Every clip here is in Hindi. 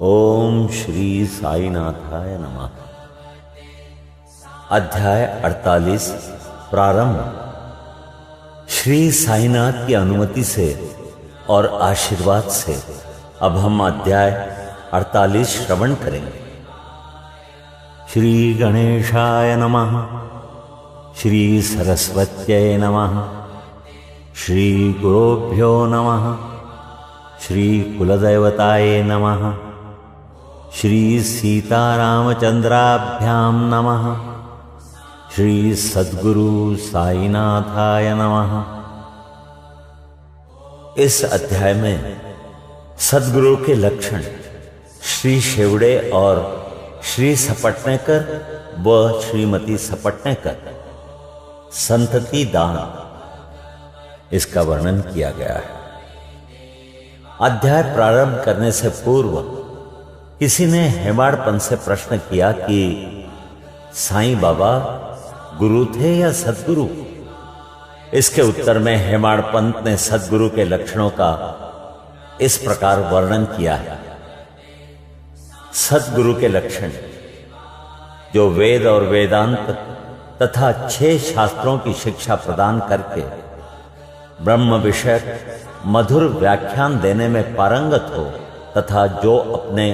ओम श्री साईनाथाय नमः। अध्याय 48 प्रारंभ। श्री साईनाथ की अनुमति से और आशीर्वाद से अब हम अध्याय 48 श्रवण करेंगे। श्री गणेशाय नमः। श्री सरस्वत्यै नमः। श्री गुरुभ्यो नमः। श्री कुलदेवताय नमः। श्री सीतारामचंद्राभ्याम नमः। श्री सद्गुरु साईनाथाय नमः। इस अध्याय में सद्गुरु के लक्षण, श्री शेवड़े और श्री सपटनेकर व श्रीमती सपटनेकर संतति दान, इसका वर्णन किया गया है। अध्याय प्रारंभ करने से पूर्व किसी ने हेमाड़पंत से प्रश्न किया कि साईं बाबा गुरु थे या सद्गुरु। इसके उत्तर में हेमाड़पंत ने सद्गुरु के लक्षणों का इस प्रकार वर्णन किया है। सद्गुरु के लक्षण, जो वेद और वेदांत तथा 6 शास्त्रों की शिक्षा प्रदान करके ब्रह्म विषयक मधुर व्याख्यान देने में पारंगत हो तथा जो अपने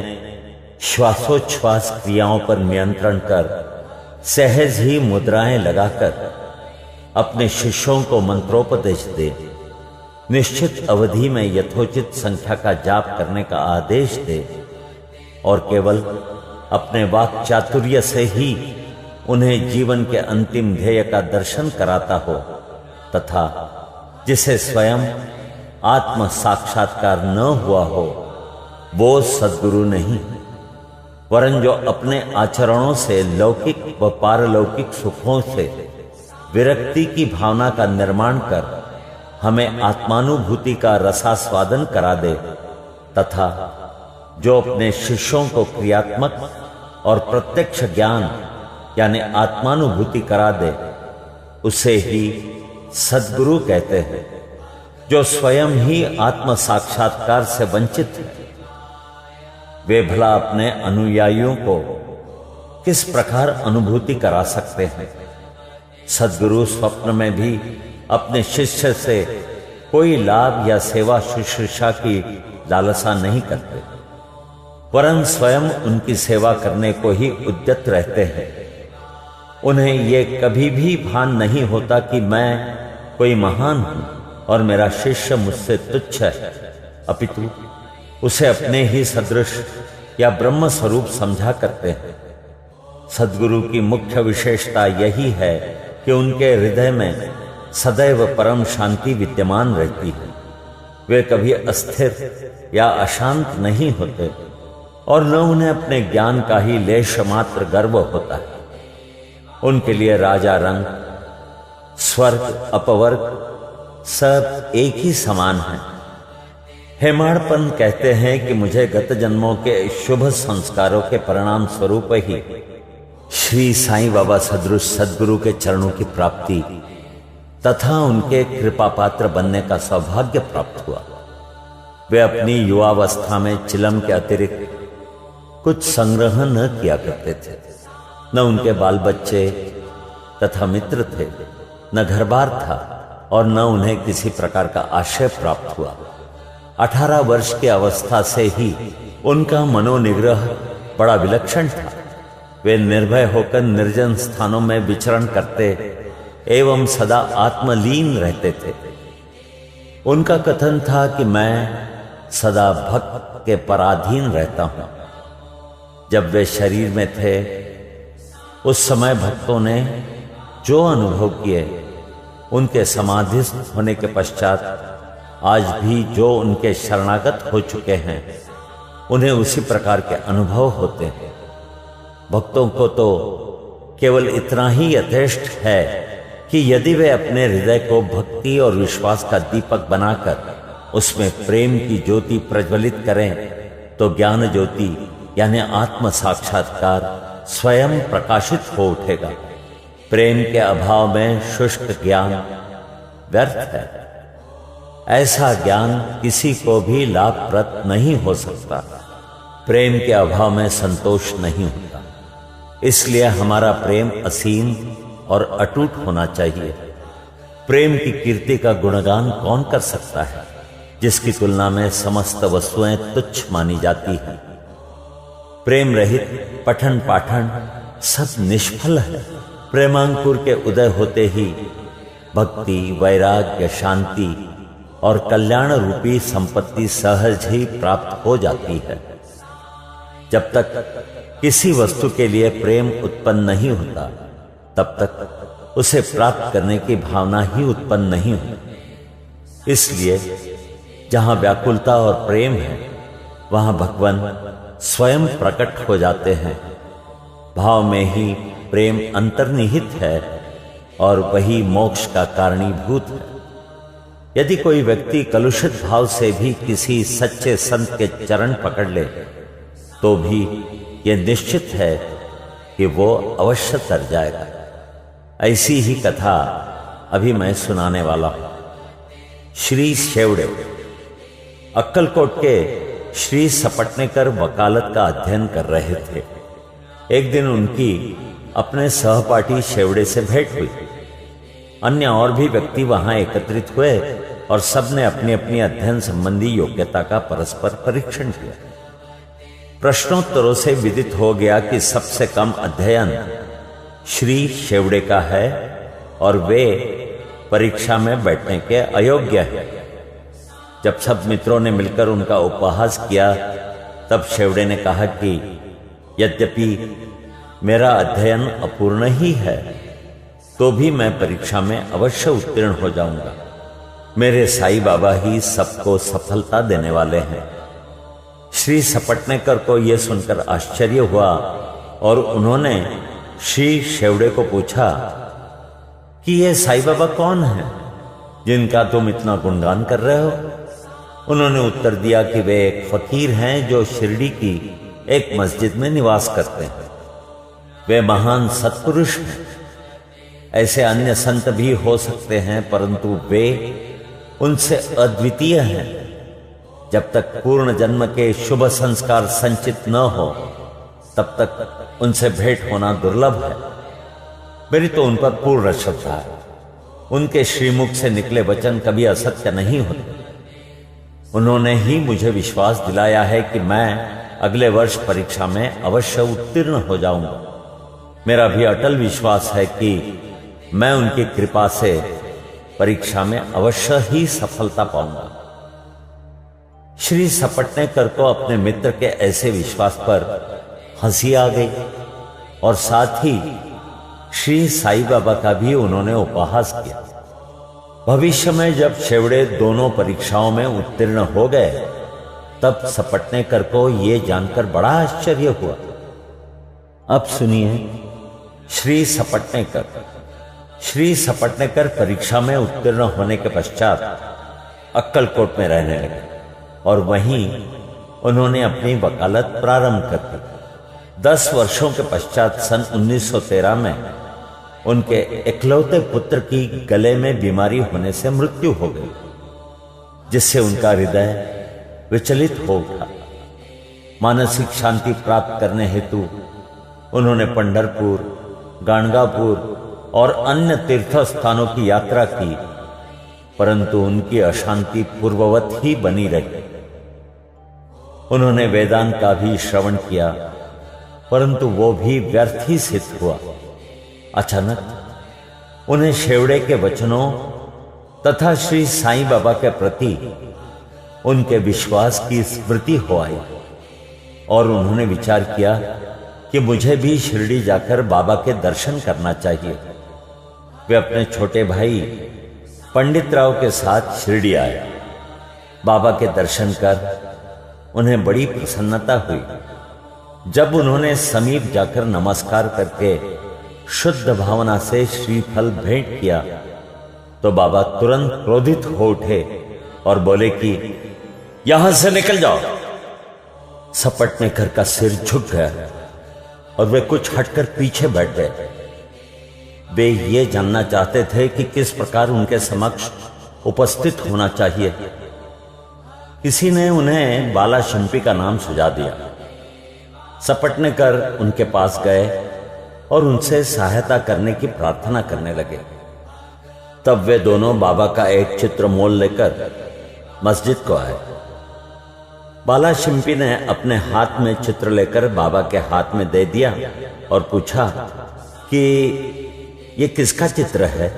श्वासोच्छ्वास क्रियाओं पर नियंत्रण कर सहज ही मुद्राएं लगाकर अपने शिष्यों को मंत्रोपदेश दे, निश्चित अवधि में यथोचित संख्या का जाप करने का आदेश दे और केवल अपने वाक चातुर्य से ही उन्हें जीवन के अंतिम ध्येय का दर्शन कराता हो तथा जिसे स्वयं आत्म साक्षात्कार न हुआ हो, वो सद्गुरु नहीं, वरन जो अपने आचरणों से लौकिक व पारलौकिक सुखों से विरक्ति की भावना का निर्माण कर हमें आत्मानुभूति का रसास्वादन करा दे तथा जो अपने शिष्यों को क्रियात्मक और प्रत्यक्ष ज्ञान यानी आत्मानुभूति करा दे, उसे ही सद्गुरु कहते हैं। जो स्वयं ही आत्म साक्षात्कार से वंचित है, वे भला अपने अनुयायियों को किस प्रकार अनुभूति करा सकते हैं। सद्गुरु स्वप्न में भी अपने शिष्य से कोई लाभ या सेवा शुश्रूषा की लालसा नहीं करते, वरन स्वयं उनकी सेवा करने को ही उद्यत रहते हैं। उन्हें ये कभी भी भान नहीं होता कि मैं कोई महान हूं और मेरा शिष्य मुझसे तुच्छ है, अपितु उसे अपने ही सदृश या ब्रह्म स्वरूप समझा करते हैं। सद्गुरु की मुख्य विशेषता यही है कि उनके हृदय में सदैव परम शांति विद्यमान रहती है। वे कभी अस्थिर या अशांत नहीं होते और न उन्हें अपने ज्ञान का ही लेश मात्र गर्व होता है। उनके लिए राजा रंग, स्वर्ग, अपवर्ग सब एक ही समान है। हेमाड़पंत कहते हैं कि मुझे गत जन्मों के शुभ संस्कारों के परिणाम स्वरूप ही श्री साईं बाबा सदृश सद्गुरु के चरणों की प्राप्ति तथा उनके कृपा पात्र बनने का सौभाग्य प्राप्त हुआ। वे अपनी युवावस्था में चिलम के अतिरिक्त कुछ संग्रह न किया करते थे। न उनके बाल बच्चे तथा मित्र थे, न घर बार था और न उन्हें किसी प्रकार का आश्रय प्राप्त हुआ। 18 वर्ष की अवस्था से ही उनका मनोनिग्रह बड़ा विलक्षण था। वे निर्भय होकर निर्जन स्थानों में विचरण करते एवं सदा आत्मलीन रहते थे। उनका कथन था कि मैं सदा भक्त के पराधीन रहता हूं। जब वे शरीर में थे, उस समय भक्तों ने जो अनुभव किए, उनके समाधिस्थ होने के पश्चात आज भी जो उनके शरणागत हो चुके हैं, उन्हें उसी प्रकार के अनुभव होते हैं। भक्तों को तो केवल इतना ही यथेष्ट है कि यदि वे अपने हृदय को भक्ति और विश्वास का दीपक बनाकर उसमें प्रेम की ज्योति प्रज्वलित करें, तो ज्ञान ज्योति यानी आत्म साक्षात्कार स्वयं प्रकाशित हो उठेगा। प्रेम के अभाव में शुष्क ज्ञान व्यर्थ है। ऐसा ज्ञान किसी को भी लाभप्रद नहीं हो सकता। प्रेम के अभाव में संतोष नहीं होता। इसलिए हमारा प्रेम असीम और अटूट होना चाहिए। प्रेम की कीर्ति का गुणगान कौन कर सकता है, जिसकी तुलना में समस्त वस्तुएं तुच्छ मानी जाती हैं। प्रेम रहित पठन पाठन सब निष्फल है। प्रेमांकुर के उदय होते ही भक्ति, वैराग्य, शांति और कल्याण रूपी संपत्ति सहज ही प्राप्त हो जाती है। जब तक किसी वस्तु के लिए प्रेम उत्पन्न नहीं होता, तब तक उसे प्राप्त करने की भावना ही उत्पन्न नहीं होती। इसलिए जहां व्याकुलता और प्रेम है, वहां भगवान स्वयं प्रकट हो जाते हैं। भाव में ही प्रेम अंतर्निहित है और वही मोक्ष का कारणीभूत है। यदि कोई व्यक्ति कलुषित भाव से भी किसी सच्चे संत के चरण पकड़ ले, तो भी यह निश्चित है कि वो अवश्य तर जाएगा। ऐसी ही कथा अभी मैं सुनाने वाला हूं। श्री शेवड़े अक्कलकोट के श्री सपटनेकर वकालत का अध्ययन कर रहे थे। एक दिन उनकी अपने सहपाठी शेवड़े से भेंट हुई। अन्य और भी व्यक्ति वहां एकत्रित हुए और सबने अपनी अपनी अध्ययन संबंधी योग्यता का परस्पर परीक्षण किया। प्रश्नोत्तरों से विदित हो गया कि सबसे कम अध्ययन श्री शेवड़े का है और वे परीक्षा में बैठने के अयोग्य हैं। जब सब मित्रों ने मिलकर उनका उपहास किया, तब शेवड़े ने कहा कि यद्यपि मेरा अध्ययन अपूर्ण ही है, तो भी मैं परीक्षा में अवश्य उत्तीर्ण हो जाऊंगा। मेरे साईं बाबा ही सबको सफलता देने वाले हैं। श्री सपटनेकर को यह सुनकर आश्चर्य हुआ और उन्होंने श्री शेवड़े को पूछा कि ये साईं बाबा कौन है जिनका तुम इतना गुणगान कर रहे हो? उन्होंने उत्तर दिया कि वे एक फकीर हैं जो शिरडी की एक मस्जिद में निवास करते हैं। वे महान सत्पुरुष हैं। ऐसे अन्य संत भी हो सकते हैं, परंतु वे उनसे अद्वितीय हैं। जब तक पूर्ण जन्म के शुभ संस्कार संचित न हो, तब तक उनसे भेंट होना दुर्लभ है। मेरी तो उन पर पूर्ण श्रद्धा है। उनके श्रीमुख से निकले वचन कभी असत्य नहीं होते। उन्होंने ही मुझे विश्वास दिलाया है कि मैं अगले वर्ष परीक्षा में अवश्य उत्तीर्ण हो जाऊंगा। मेरा भी अटल विश्वास है कि मैं उनकी कृपा से परीक्षा में अवश्य ही सफलता पाऊंगा। श्री सपटनेकर को अपने मित्र के ऐसे विश्वास पर हंसी आ गई और साथ ही श्री साईं बाबा का भी उन्होंने उपहास किया। भविष्य में जब शेवड़े दोनों परीक्षाओं में उत्तीर्ण हो गए, तब सपटनेकर को यह जानकर बड़ा आश्चर्य हुआ। अब सुनिए श्री सपटनेकर परीक्षा में उत्तीर्ण होने के पश्चात अक्कलकोट में रहने लगे और वहीं उन्होंने अपनी वकालत प्रारंभ कर दी। 10 वर्षों के पश्चात सन 1913 में उनके इकलौते पुत्र की गले में बीमारी होने से मृत्यु हो गई, जिससे उनका हृदय विचलित हो उठा। मानसिक शांति प्राप्त करने हेतु उन्होंने पंढरपुर, गाणगापुर और अन्य तीर्थ स्थानों की यात्रा की, परंतु उनकी अशांति पूर्ववत ही बनी रही। उन्होंने वेदांत का भी श्रवण किया, परंतु वो भी व्यर्थ ही सिद्ध हुआ। अचानक उन्हें शेवड़े के वचनों तथा श्री साईं बाबा के प्रति उनके विश्वास की स्मृति हो आई और उन्होंने विचार किया कि मुझे भी शिरडी जाकर बाबा के दर्शन करना चाहिए। वे अपने छोटे भाई पंडित राव के साथ शिरडी आए। बाबा के दर्शन कर उन्हें बड़ी प्रसन्नता हुई। जब उन्होंने समीप जाकर नमस्कार करके शुद्ध भावना से श्रीफल भेंट किया, तो बाबा तुरंत क्रोधित हो उठे और बोले कि यहां से निकल जाओ। सपटनेकर का सिर झुक गया और वे कुछ हटकर पीछे बैठ गए। वे ये जानना चाहते थे कि किस प्रकार उनके समक्ष उपस्थित होना चाहिए। किसी ने उन्हें बाला शंपी का नाम सुझा दिया। सपटने कर उनके पास गए और उनसे सहायता करने की प्रार्थना करने लगे। तब वे दोनों बाबा का एक चित्र मोल लेकर मस्जिद को आए। बाला शिंपी ने अपने हाथ में चित्र लेकर बाबा के हाथ में दे दिया और पूछा कि ये किसका चित्र है।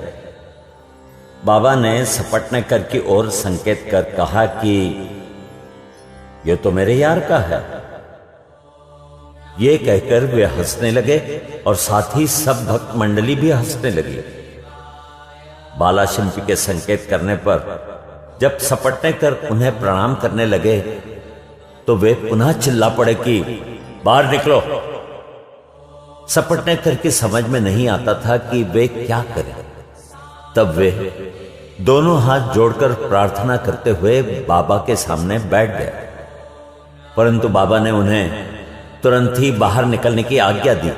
बाबा ने सपटने कर की ओर संकेत कर कहा कि ये तो मेरे यार का है। ये कहकर वे हंसने लगे और साथ ही सब भक्त मंडली भी हंसने लगी। बाला शिंपी के संकेत करने पर जब सपटने कर उन्हें प्रणाम करने लगे तो वे पुनः चिल्ला पड़े कि बाहर निकलो। सपटने कर की समझ में नहीं आता था कि वे क्या करें। तब वे दोनों हाथ जोड़कर प्रार्थना करते हुए बाबा के सामने बैठ गए, परंतु बाबा ने उन्हें तुरंत ही बाहर निकलने की आज्ञा दी।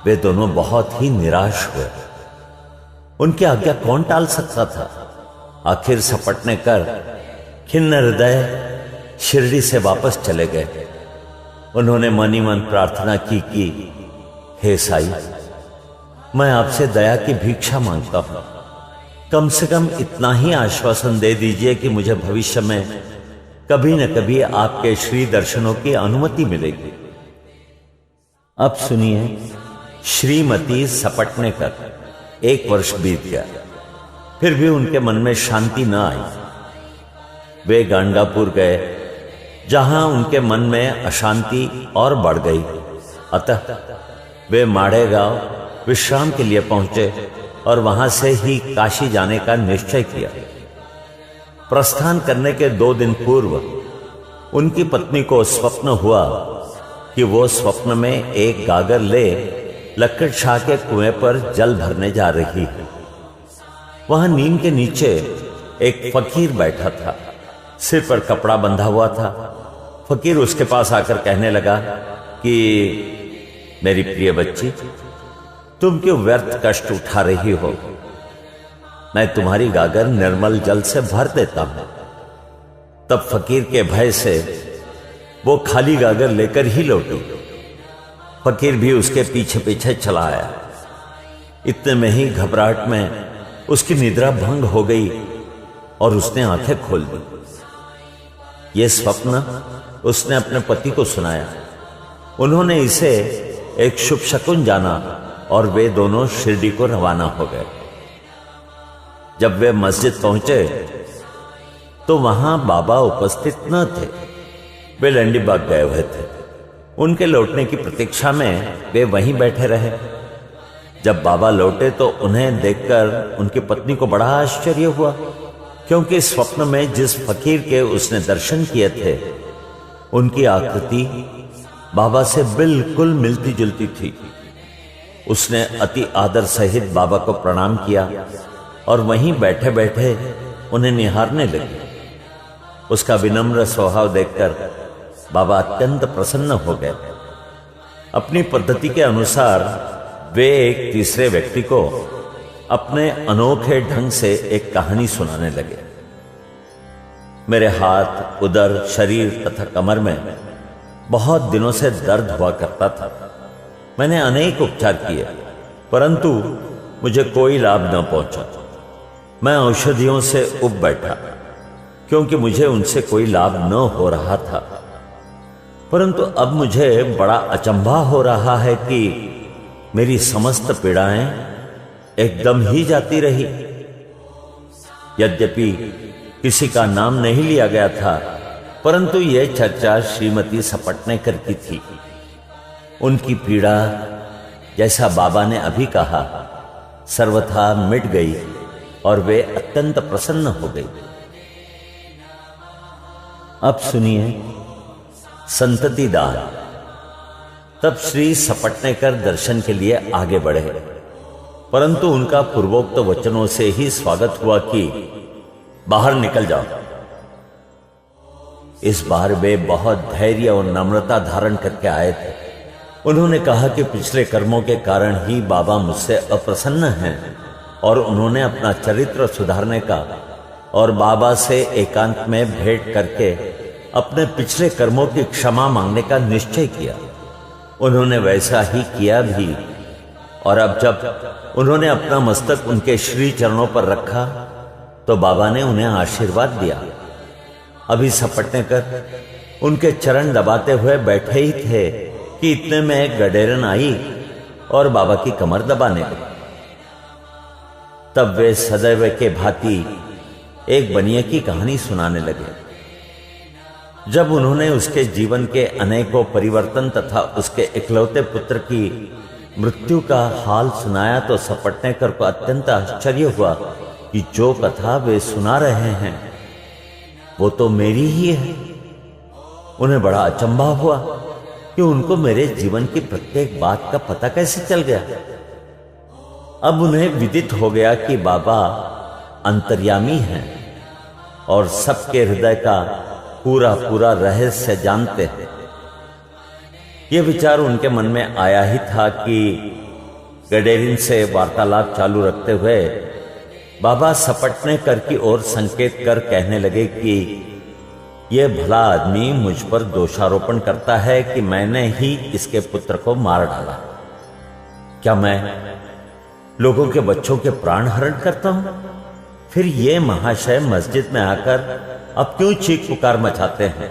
वे दोनों बहुत ही निराश हुए। उनकी आज्ञा कौन टाल सकता था। आखिर सपटने कर खिन्न हृदय शिरडी से वापस चले गए। उन्होंने मन ही मन प्रार्थना की कि हे साईं, मैं आपसे दया की भिक्षा मांगता हूं। कम से कम इतना ही आश्वासन दे दीजिए कि मुझे भविष्य में कभी न कभी आपके श्री दर्शनों की अनुमति मिलेगी। अब सुनिए श्रीमती सपटने कर। 1 वर्ष बीत गया, फिर भी उनके मन में शांति न आई। वे गाणगापुर गए, जहां उनके मन में अशांति और बढ़ गई। अतः वे माड़ेगांव विश्राम के लिए पहुंचे और वहां से ही काशी जाने का निश्चय किया। प्रस्थान करने के 2 दिन पूर्व उनकी पत्नी को स्वप्न हुआ कि वो स्वप्न में एक गागर ले लक्कड़ शाह के कुएं पर जल भरने जा रही है। वहां नीम के नीचे एक फकीर बैठा था, सिर पर कपड़ा बंधा हुआ था। फकीर उसके पास आकर कहने लगा कि मेरी प्रिय बच्ची, तुम क्यों व्यर्थ कष्ट उठा रही हो। मैं तुम्हारी गागर निर्मल जल से भर देता हूं। तब फकीर के भय से वो खाली गागर लेकर ही लौटी। फकीर भी उसके पीछे पीछे चला आया। इतने में ही घबराहट में उसकी निद्रा भंग हो गई और उसने आंखें खोल दी। यह स्वप्न उसने अपने पति को सुनाया। उन्होंने इसे एक शुभ शकुन जाना और वे दोनों शिरडी को रवाना हो गए। जब वे मस्जिद पहुंचे तो वहां बाबा उपस्थित न थे। वे लंडीबाग गए हुए थे। उनके लौटने की प्रतीक्षा में वे वहीं बैठे रहे। जब बाबा लौटे तो उन्हें देखकर उनकी पत्नी को बड़ा आश्चर्य हुआ, क्योंकि स्वप्न में जिस फकीर के उसने दर्शन किए थे उनकी आकृति बाबा से बिल्कुल मिलती जुलती थी। उसने अति आदर सहित बाबा को प्रणाम किया और वहीं बैठे बैठे उन्हें निहारने लगे। उसका विनम्र स्वभाव देखकर बाबा अत्यंत प्रसन्न हो गए। अपनी पद्धति के अनुसार वे एक तीसरे व्यक्ति को अपने अनोखे ढंग से एक कहानी सुनाने लगे। मेरे हाथ, उदर, शरीर तथा कमर में बहुत दिनों से दर्द हुआ करता था। मैंने अनेक उपचार किए, परंतु मुझे कोई लाभ न पहुंचा। मैं औषधियों से उब बैठा, क्योंकि मुझे उनसे कोई लाभ न हो रहा था। परंतु अब मुझे बड़ा अचंभा हो रहा है कि मेरी समस्त पीड़ाएं एकदम ही जाती रही। यद्यपि किसी का नाम नहीं लिया गया था, परंतु यह चर्चा श्रीमती सपटने कर की थी। उनकी पीड़ा, जैसा बाबा ने अभी कहा, सर्वथा मिट गई और वे अत्यंत प्रसन्न हो गई। अब सुनिए संतति दान। तब श्री सपटनेकर दर्शन के लिए आगे बढ़े, परंतु उनका पूर्वोक्त वचनों से ही स्वागत हुआ कि बाहर निकल जाओ। इस बार वे बहुत धैर्य और नम्रता धारण करके आए थे। उन्होंने कहा कि पिछले कर्मों के कारण ही बाबा मुझसे अप्रसन्न हैं और उन्होंने अपना चरित्र सुधारने का और बाबा से एकांत में भेंट करके अपने पिछले कर्मों की क्षमा मांगने का निश्चय किया। उन्होंने वैसा ही किया भी, और अब जब उन्होंने अपना मस्तक उनके श्री चरणों पर रखा तो बाबा ने उन्हें आशीर्वाद दिया। अभी सपटने कर उनके चरण दबाते हुए बैठे ही थे कि इतने में एक गडेरन आई और बाबा की कमर दबाने लगी। तब वे सदैव के भांति एक बनिए की कहानी सुनाने लगे। जब उन्होंने उसके जीवन के अनेकों परिवर्तन तथा उसके इकलौते पुत्र की मृत्यु का हाल सुनाया तो सपटनेकर को अत्यंत आश्चर्य हुआ कि जो कथा वे सुना रहे हैं वो तो मेरी ही है। उन्हें बड़ा अचंभा हुआ कि उनको मेरे जीवन की प्रत्येक बात का पता कैसे चल गया। अब उन्हें विदित हो गया कि बाबा अंतर्यामी हैं और सबके हृदय का पूरा पूरा रहस्य जानते हैं। यह विचार उनके मन में आया ही था कि गडेरिन से वार्तालाप चालू रखते हुए बाबा सपटनेकर की ओर संकेत कर कहने लगे कि यह भला आदमी मुझ पर दोषारोपण करता है कि मैंने ही इसके पुत्र को मार डाला। क्या मैं लोगों के बच्चों के प्राण हरण करता हूं? फिर ये महाशय मस्जिद में आकर अब क्यों चीख पुकार मचाते हैं?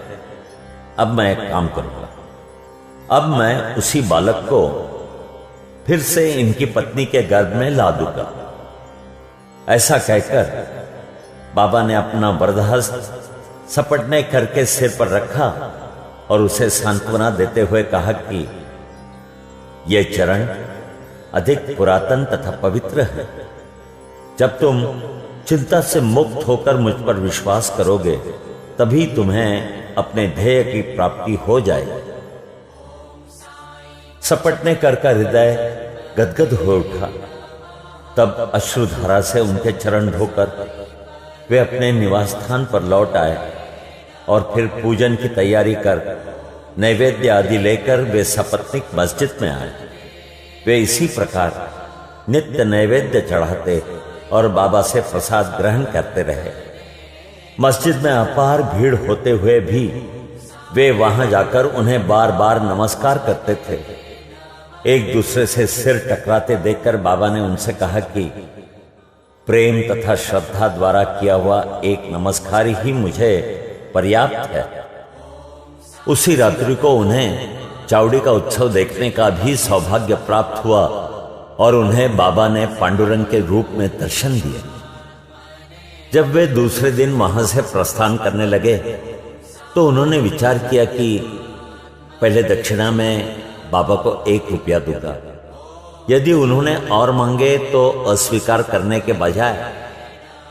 अब मैं एक काम करूंगा, अब मैं उसी बालक को फिर से इनकी पत्नी के गर्भ में ला दूंगा। ऐसा कहकर बाबा ने अपना वरदहस्त सपटनेकर के सिर पर रखा और उसे सांत्वना देते हुए कहा कि यह चरण अधिक पुरातन तथा पवित्र है। जब तुम चिंता से मुक्त होकर मुझ पर विश्वास करोगे तभी तुम्हें अपने ध्येय की प्राप्ति हो जाएगी। सपटनेकर का हृदय गदगद हो उठा। तब अश्रुधारा से उनके चरण धोकर वे अपने निवास स्थान पर लौट आए और फिर पूजन की तैयारी कर नैवेद्य आदि लेकर वे सपत्नीक मस्जिद में आए। वे इसी प्रकार नित्य नैवेद्य चढ़ाते और बाबा से प्रसाद ग्रहण करते रहे। मस्जिद में अपार भीड़ होते हुए भी वे वहां जाकर उन्हें बार बार नमस्कार करते थे। एक दूसरे से सिर टकराते देखकर बाबा ने उनसे कहा कि प्रेम तथा श्रद्धा द्वारा किया हुआ एक नमस्कार ही मुझे पर्याप्त है। उसी रात्रि को उन्हें चावड़ी का उत्सव देखने का भी सौभाग्य प्राप्त हुआ और उन्हें बाबा ने पांडुरंग के रूप में दर्शन दिए। जब वे दूसरे दिन वहां से प्रस्थान करने लगे तो उन्होंने विचार किया कि पहले दक्षिणा में बाबा को 1 रुपया दूंगा। यदि उन्होंने और मांगे तो अस्वीकार करने के बजाय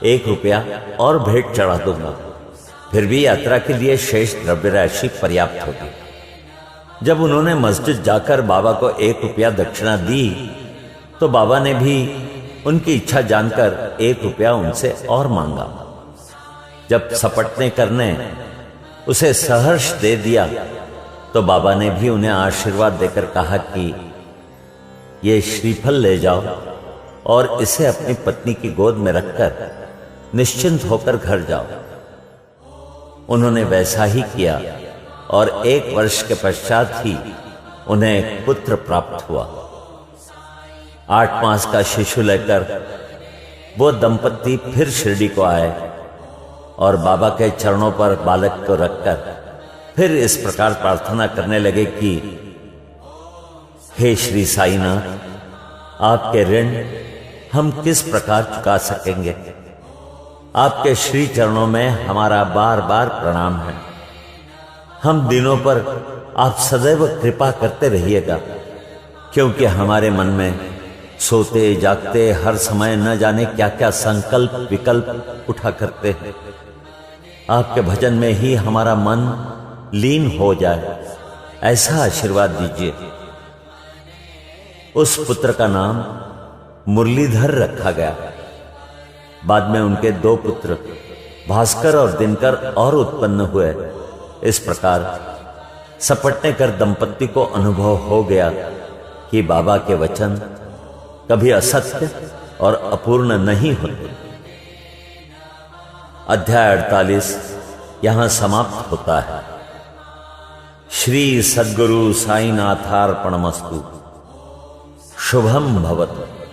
1 रुपया और भेंट चढ़ा दूंगा। फिर भी यात्रा के लिए शेष द्रव्य राशि पर्याप्त होगी। जब उन्होंने मस्जिद जाकर बाबा को 1 रुपया दक्षिणा दी तो बाबा ने भी उनकी इच्छा जानकर 1 रुपया उनसे और मांगा। जब सपटनेकर ने उसे सहर्ष दे दिया तो बाबा ने भी उन्हें आशीर्वाद देकर कहा कि ये श्रीफल ले जाओ और इसे अपनी पत्नी की गोद में रखकर निश्चिंत होकर घर जाओ। उन्होंने वैसा ही किया और 1 वर्ष के पश्चात ही उन्हें एक पुत्र प्राप्त हुआ। 8 मास का शिशु लेकर वो दंपत्ति फिर शिरडी को आए और बाबा के चरणों पर बालक को रखकर फिर इस प्रकार प्रार्थना करने लगे कि हे श्री साईनाथ, आपके ऋण हम किस प्रकार चुका सकेंगे। आपके श्री चरणों में हमारा बार बार प्रणाम है। हम दिनों पर आप सदैव कृपा करते रहिएगा, क्योंकि हमारे मन में सोते जागते हर समय न जाने क्या क्या संकल्प विकल्प उठा करते हैं। आपके भजन में ही हमारा मन लीन हो जाए, ऐसा आशीर्वाद दीजिए। उस पुत्र का नाम मुरलीधर रखा गया। बाद में उनके 2 पुत्र भास्कर और दिनकर और उत्पन्न हुए। इस प्रकार सपटनेकर दंपत्ति को अनुभव हो गया कि बाबा के वचन कभी असत्य और अपूर्ण नहीं होते। अध्याय 48 यहां समाप्त होता है। श्री सद्गुरु साईनाथार्पणमस्तु। शुभम भवतु।